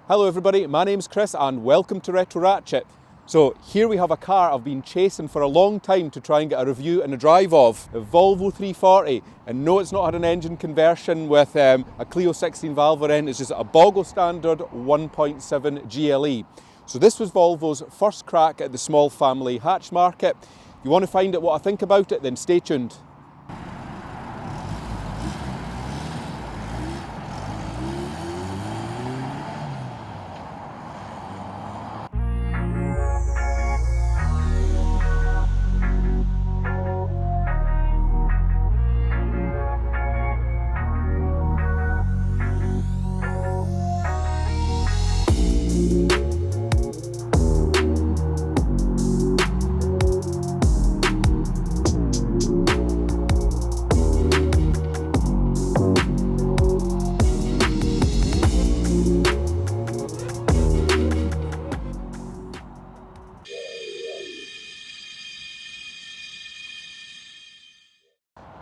Hello everybody, my name's Chris and welcome to Retro Ratchet. So here we have a car I've been chasing for a long time to try and get a review and a drive of, the Volvo 340. And no, it's not had an engine conversion with a Clio 16 valve or anything, it's just a boggle standard 1.7 GLE. So this was Volvo's first crack at the small family hatch market. If you want to find out what I think about it, then stay tuned.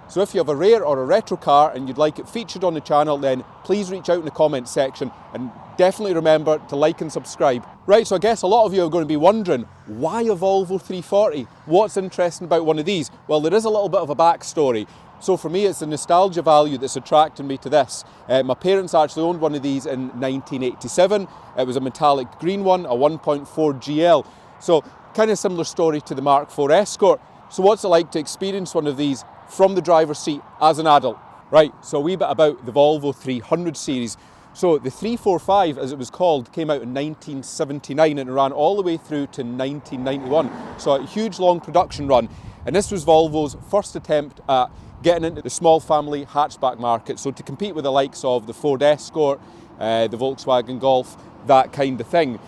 So if you have a rare or a retro car and you'd like it featured on the channel, then please reach out in the comments section and definitely remember to like and subscribe. Right, so I guess a lot of you are going to be wondering, why a Volvo 340? What's interesting about one of these? Well, there is a little bit of a backstory. So for me, it's the nostalgia value that's attracting me to this. My parents actually owned one of these in 1987. It was a metallic green one, a 1.4 GL. So kind of similar story to the Mark IV Escort. So what's it like to experience one of these from the driver's seat as an adult? Right, so a wee bit about the Volvo 300 series. So the 345, as it was called, came out in 1979 and ran all the way through to 1991. So a huge long production run. And this was Volvo's first attempt at getting into the small family hatchback market. So to compete with the likes of the Ford Escort, the Volkswagen Golf, that kind of thing.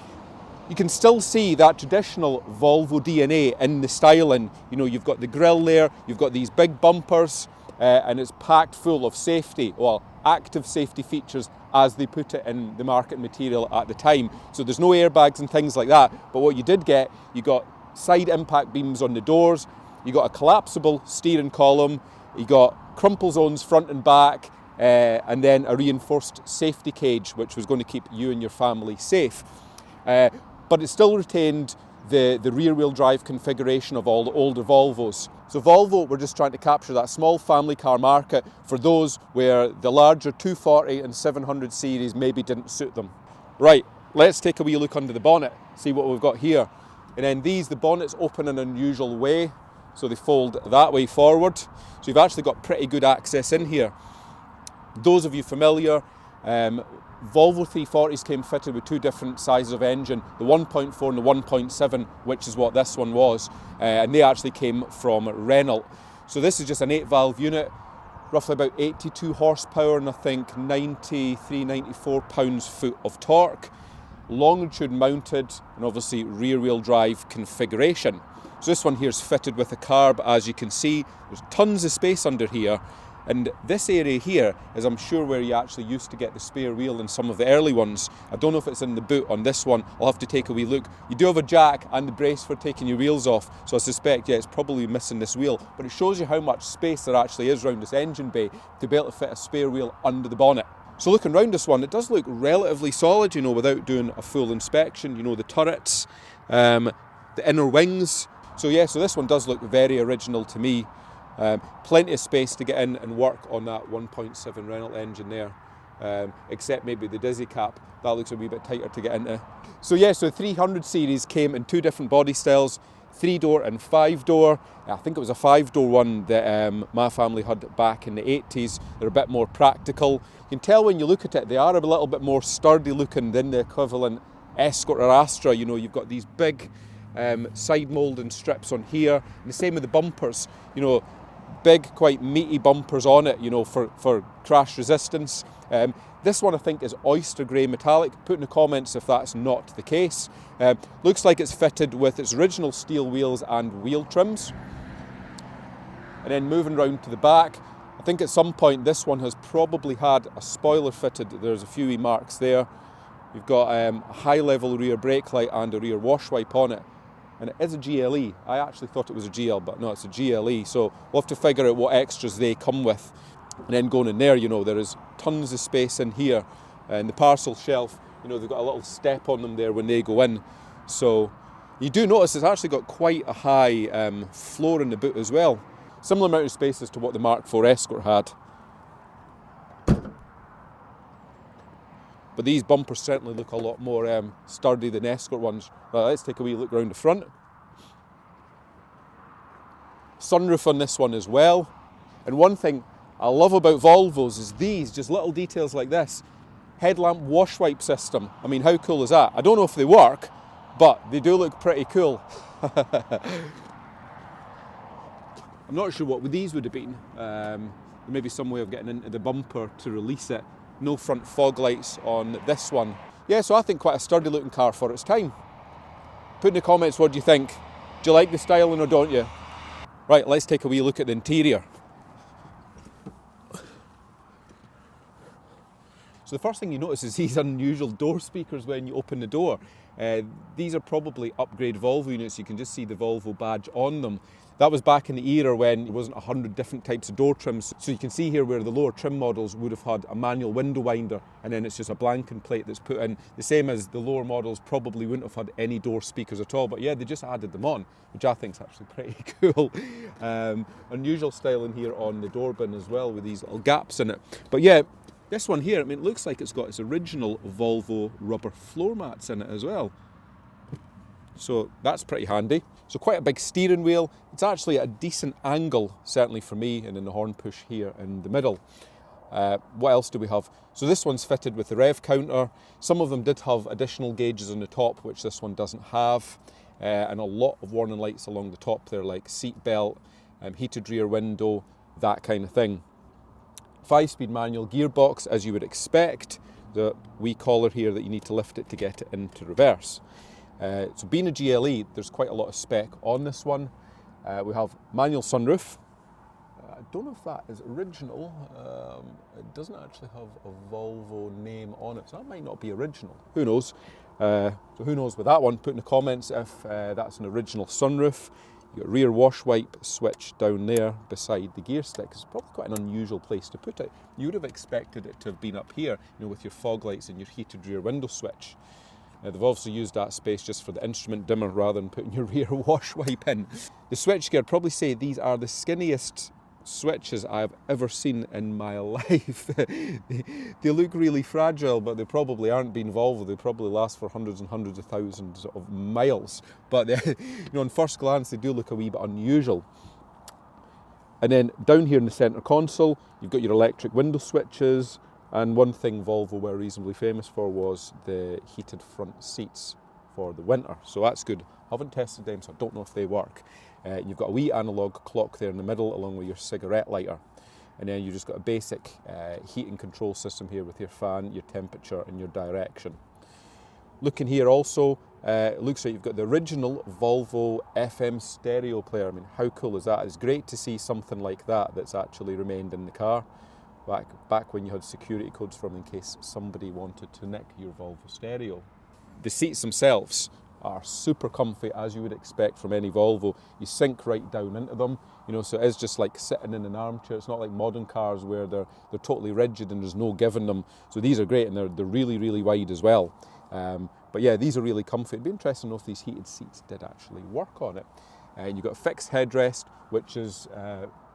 You can still see that traditional Volvo DNA in the styling. You know, you've got the grille there, you've got these big bumpers, and it's packed full of safety, well, active safety features as they put it in the market material at the time. So there's no airbags and things like that, but what you did get, you got side impact beams on the doors, you got a collapsible steering column, you got crumple zones front and back, and then a reinforced safety cage, which was going to keep you and your family safe. But it still retained the rear-wheel drive configuration of all the older Volvos. So Volvo were just trying to capture that small family car market for those where the larger 240 and 700 series maybe didn't suit them. Right, let's take a wee look under the bonnet, see what we've got here. And then the bonnets open in an unusual way, so they fold that way forward. So you've actually got pretty good access in here. Those of you familiar, Volvo 340s came fitted with two different sizes of engine, the 1.4 and the 1.7, which is what this one was, and they actually came from Renault. So this is just an 8-valve unit, roughly about 82 horsepower and I think 93, 94 pounds-foot of torque, longitude mounted and obviously rear-wheel drive configuration. So this one here is fitted with a carb, as you can see. There's tons of space under here. And this area here is, I'm sure, where you actually used to get the spare wheel in some of the early ones. I don't know if it's in the boot on this one. I'll have to take a wee look. You do have a jack and the brace for taking your wheels off. So I suspect, yeah, it's probably missing this wheel. But it shows you how much space there actually is around this engine bay to be able to fit a spare wheel under the bonnet. So looking around this one, it does look relatively solid, you know, without doing a full inspection. You know, the turrets, the inner wings. So yeah, so this one does look very original to me. Plenty of space to get in and work on that 1.7 Renault engine there, except maybe the Dizzy cap, that looks a wee bit tighter to get into. So yeah, so the 300 series came in two different body styles, 3-door and 5-door. I think it was a 5-door one that my family had back in the 80s. They're a bit more practical. You can tell when you look at it, they are a little bit more sturdy looking than the equivalent Escort or Astra. You know, you've got these big side moulding strips on here, and the same with the bumpers, you know, big, quite meaty bumpers on it, you know, for crash resistance. This one I think is oyster grey metallic. Put in the comments if that's not the case. Looks like it's fitted with its original steel wheels and wheel trims. And then moving round to the back, I think at some point this one has probably had a spoiler fitted. There's a few wee marks there. You've got a high level rear brake light and a rear wash wipe on it. And it is a GLE. I actually thought it was a GL, but no, it's a GLE. So we'll have to figure out what extras they come with. And then going in there, you know, there is tons of space in here. And the parcel shelf You know, they've got a little step on them there when they go in. So you do notice it's actually got quite a high floor in the boot as well. Similar amount of space as to what the Mark IV Escort had. But these bumpers certainly look a lot more sturdy than Escort ones. Well, let's take a wee look around the front. Sunroof on this one as well. And one thing I love about Volvos is these, just little details like this. Headlamp wash wipe system. I mean, how cool is that? I don't know if they work, but they do look pretty cool. I'm not sure what these would have been. Maybe some way of getting into the bumper to release it. No front fog lights on this one. Yeah, so I think quite a sturdy looking car for its time. Put in the comments what do you think. Do you like the styling or don't you? Right, let's take a wee look at the interior. So the first thing you notice is these unusual door speakers when you open the door. These are probably upgrade Volvo units. You can just see the Volvo badge on them. That was back in the era when there wasn't 100 different types of door trims. So you can see here where the lower trim models would have had a manual window winder and then it's just a blanking plate that's put in. The same as the lower models probably wouldn't have had any door speakers at all. But yeah, they just added them on, which I think is actually pretty cool. Unusual styling here on the door bin as well with these little gaps in it. But yeah, this one here, I mean, it looks like it's got its original Volvo rubber floor mats in it as well. So that's pretty handy. So quite a big steering wheel. It's actually at a decent angle, certainly for me, and then the horn push here in the middle. What else do we have? So this one's fitted with the rev counter. Some of them did have additional gauges on the top, which this one doesn't have. And a lot of warning lights along the top there, like seat belt, heated rear window, that kind of thing. 5-speed manual gearbox, as you would expect. The wee collar here that you need to lift it to get it into reverse. So being a GLE, there's quite a lot of spec on this one. We have manual sunroof. I don't know if that is original. It doesn't actually have a Volvo name on it, so that might not be original. Who knows? So who knows with that one? Put in the comments if that's an original sunroof. You've got a rear wash wipe switch down there beside the gear stick. It's probably quite an unusual place to put it. You would have expected it to have been up here, you know, with your fog lights and your heated rear window switch. They've obviously used that space just for the instrument dimmer rather than putting your rear wash wipe in. The switchgear, I'd probably say these are the skinniest switches I've ever seen in my life. They look really fragile, but they probably aren't being Volvo. They probably last for hundreds and hundreds of thousands of miles. But you know, on first glance, they do look a wee bit unusual. And then down here in the centre console, you've got your electric window switches. And one thing Volvo were reasonably famous for was the heated front seats for the winter. So that's good. I haven't tested them, so I don't know if they work. You've got a wee analogue clock there in the middle along with your cigarette lighter. And then you've just got a basic heating control system here with your fan, your temperature and your direction. Looking here also, it looks like you've got the original Volvo FM stereo player. I mean, how cool is that? It's great to see something like that that's actually remained in the car. Back when you had security codes from in case somebody wanted to nick your Volvo stereo. The seats themselves are super comfy, as you would expect from any Volvo. You sink right down into them, you know, so it is just like sitting in an armchair. It's not like modern cars where they're totally rigid and there's no giving them. So these are great, and they're really, really wide as well. But yeah, these are really comfy. It'd be interesting to know if these heated seats did actually work on it. You've got a fixed headrest, which is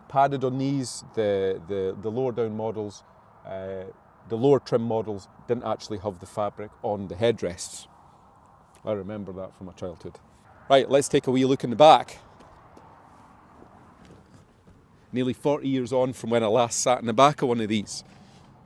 padded on these. The lower down models, the lower trim models didn't actually have the fabric on the headrests. I remember that from my childhood. Right, let's take a wee look in the back. Nearly 40 years on from when I last sat in the back of one of these.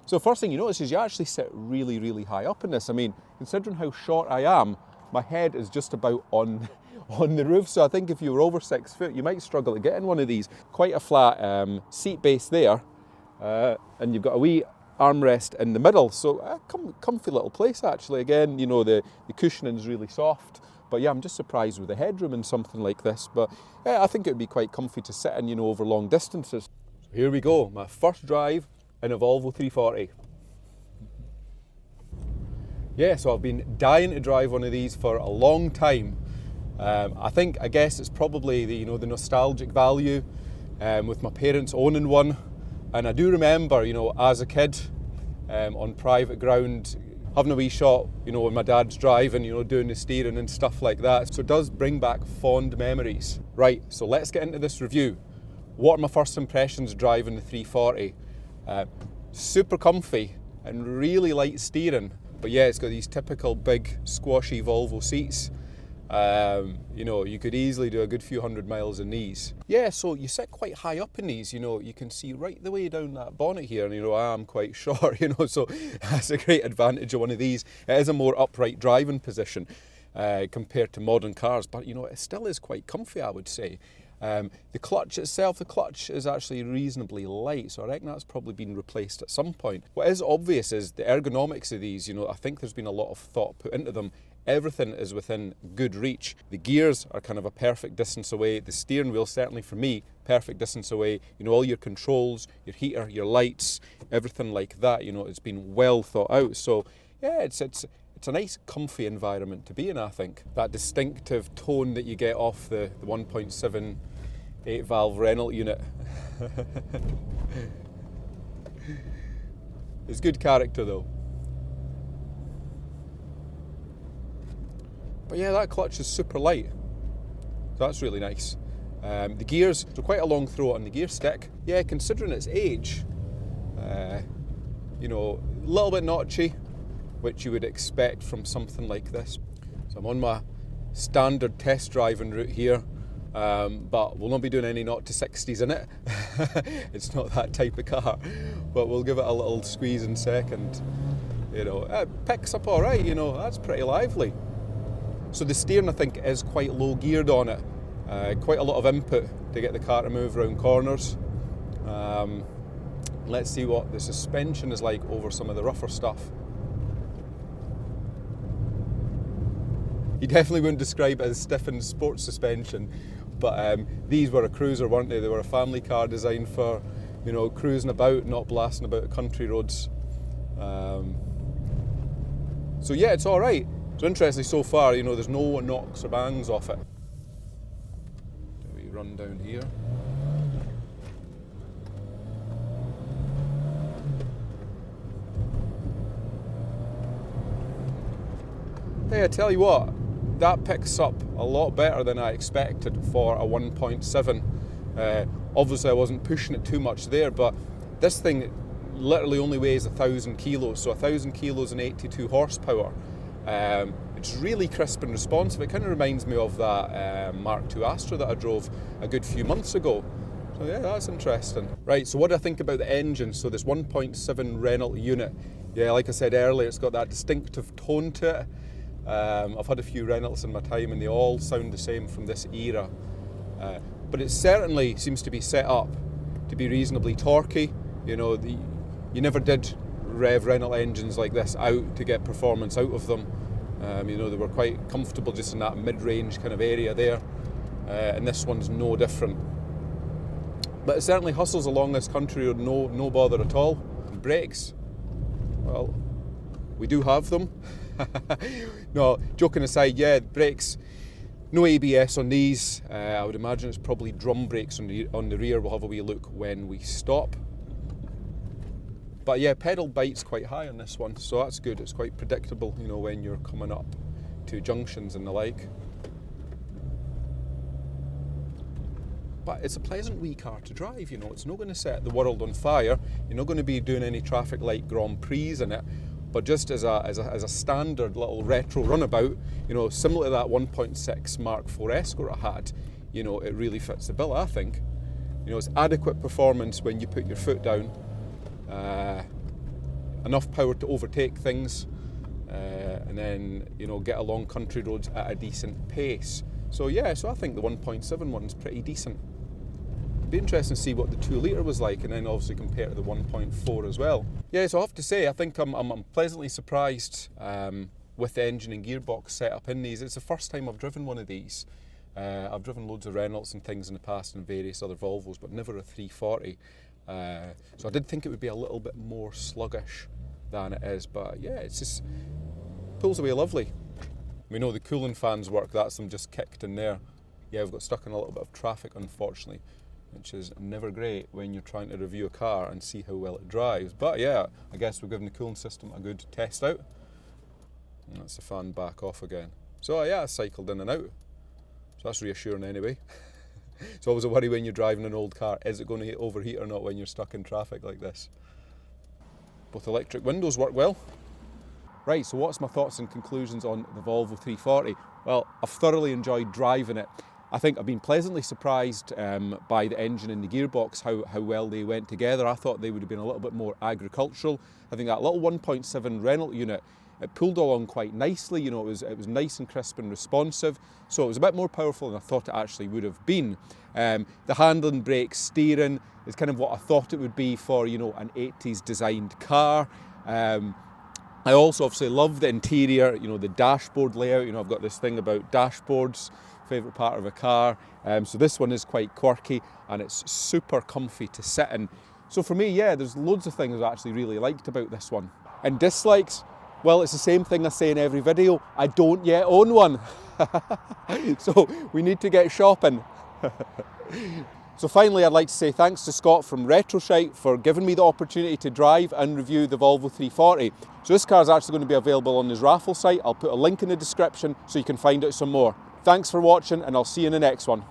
So first thing you notice is you actually sit really, really high up in this. I mean, considering how short I am, my head is just about on the roof. So I think if you were over 6 foot, you might struggle to get in one of these. Quite a flat seat base there. And you've got a wee armrest in the middle. So comfy little place actually. Again, you know, the cushioning is really soft. But yeah, I'm just surprised with the headroom in something like this. But yeah, I think it would be quite comfy to sit in, you know, over long distances. So here we go, my first drive in a Volvo 340. Yeah, so I've been dying to drive one of these for a long time. I guess it's probably the nostalgic value with my parents owning one. And I do remember, you know, as a kid on private ground, having a wee shot, you know, when my dad's driving, you know, doing the steering and stuff like that. So it does bring back fond memories. Right, so let's get into this review. What are my first impressions driving the 340? Super comfy and really light steering. But yeah, it's got these typical big squashy Volvo seats. You know, you could easily do a good few 100 miles in these. Yeah, so you sit quite high up in these, you know, you can see right the way down that bonnet here, and you know, I am quite short, you know, so that's a great advantage of one of these. It is a more upright driving position compared to modern cars, but you know, it still is quite comfy, I would say. The clutch itself, the clutch is actually reasonably light, so I reckon that's probably been replaced at some point. What is obvious is the ergonomics of these, you know, I think there's been a lot of thought put into them. Everything is within good reach. The gears are kind of a perfect distance away. The steering wheel, certainly for me, perfect distance away. You know, all your controls, your heater, your lights, everything like that, you know, it's been well thought out. So yeah, it's a nice comfy environment to be in, I think. That distinctive tone that you get off the 1.7 8-valve Renault unit. It's good character though. But yeah, that clutch is super light, so that's really nice. The gears, so quite a long throw on the gear stick. Yeah, considering its age, you know, a little bit notchy, which you would expect from something like this. So I'm on my standard test driving route here, but we'll not be doing any 0 to 60s in it. It's not that type of car, but we'll give it a little squeeze in second. You know, it picks up all right, you know, that's pretty lively. So the steering, I think, is quite low geared on it. Quite a lot of input to get the car to move around corners. Let's see what the suspension is like over some of the rougher stuff. You definitely wouldn't describe it as stiffened sports suspension, but these were a cruiser, weren't they? They were a family car designed for, you know, cruising about, not blasting about country roads. So yeah, it's all right. So interestingly, so far, you know, there's no knocks or bangs off it. Do we run down here? Hey, I tell you what, that picks up a lot better than I expected for a 1.7. Obviously, I wasn't pushing it too much there, but this thing literally only weighs 1,000 kilos, so 1,000 kilos and 82 horsepower. It's really crisp and responsive. It kind of reminds me of that Mark II Astra that I drove a good few months ago. So yeah, that's interesting. Right, so what do I think about the engine? So this 1.7 Renault unit, yeah, like I said earlier, it's got that distinctive tone to it. I've had a few Renaults in my time and they all sound the same from this era. But it certainly seems to be set up to be reasonably torquey. You know, you never did rev Renault engines like this out to get performance out of them. You know, they were quite comfortable just in that mid-range kind of area there, and this one's no different. But it certainly hustles along this country road, no bother at all. And brakes, well, we do have them. No, joking aside, yeah, brakes, no ABS on these. I would imagine it's probably drum brakes on the rear. We'll have a wee look when we stop. But yeah, pedal bite's quite high on this one, so that's good. It's quite predictable, you know, when you're coming up to junctions and the like. But it's a pleasant wee car to drive, you know. It's not going to set the world on fire. You're not going to be doing any traffic light Grand Prix in it. But just as a standard little retro runabout, you know, similar to that 1.6 Mark IV Escort I had, you know, it really fits the bill, I think. You know, it's adequate performance when you put your foot down. Enough power to overtake things, and then, you know, get along country roads at a decent pace. So yeah, so I think the 1.7 one's pretty decent. It'd be interesting to see what the 2 litre was like, and then obviously compare to the 1.4 as well. Yeah, so I have to say, I think I'm pleasantly surprised with the engine and gearbox setup in these. It's the first time I've driven one of these. I've driven loads of Renaults and things in the past and various other Volvos, but never a 340. So I did think it would be a little bit more sluggish than it is, but yeah, it's just pulls away lovely. We know the cooling fans work, that's them just kicked in there. Yeah, we've got stuck in a little bit of traffic, unfortunately, which is never great when you're trying to review a car and see how well it drives. But yeah, I guess we're giving the cooling system a good test out. And that's the fan back off again. So yeah, I cycled in and out. So that's reassuring anyway. It's always a worry when you're driving an old car. Is it going to overheat or not when you're stuck in traffic like this? Both electric windows work well. Right, so what's my thoughts and conclusions on the Volvo 340? Well, I've thoroughly enjoyed driving it. I think I've been pleasantly surprised by the engine and the gearbox, how well they went together. I thought they would have been a little bit more agricultural. I think that little 1.7 Renault unit, it pulled along quite nicely. You know, it was nice and crisp and responsive. So it was a bit more powerful than I thought it actually would have been. The handling, brake, steering is kind of what I thought it would be for, you know, an 80s designed car. I also obviously love the interior, you know, the dashboard layout. You know, I've got this thing about dashboards, favourite part of a car. So this one is quite quirky and it's super comfy to sit in. So for me, yeah, there's loads of things I actually really liked about this one. And dislikes, well, it's the same thing I say in every video. I don't yet own one. So we need to get shopping. So finally, I'd like to say thanks to Scott from Retroshite for giving me the opportunity to drive and review the Volvo 340. So this car is actually going to be available on his raffle site. I'll put a link in the description so you can find out some more. Thanks for watching and I'll see you in the next one.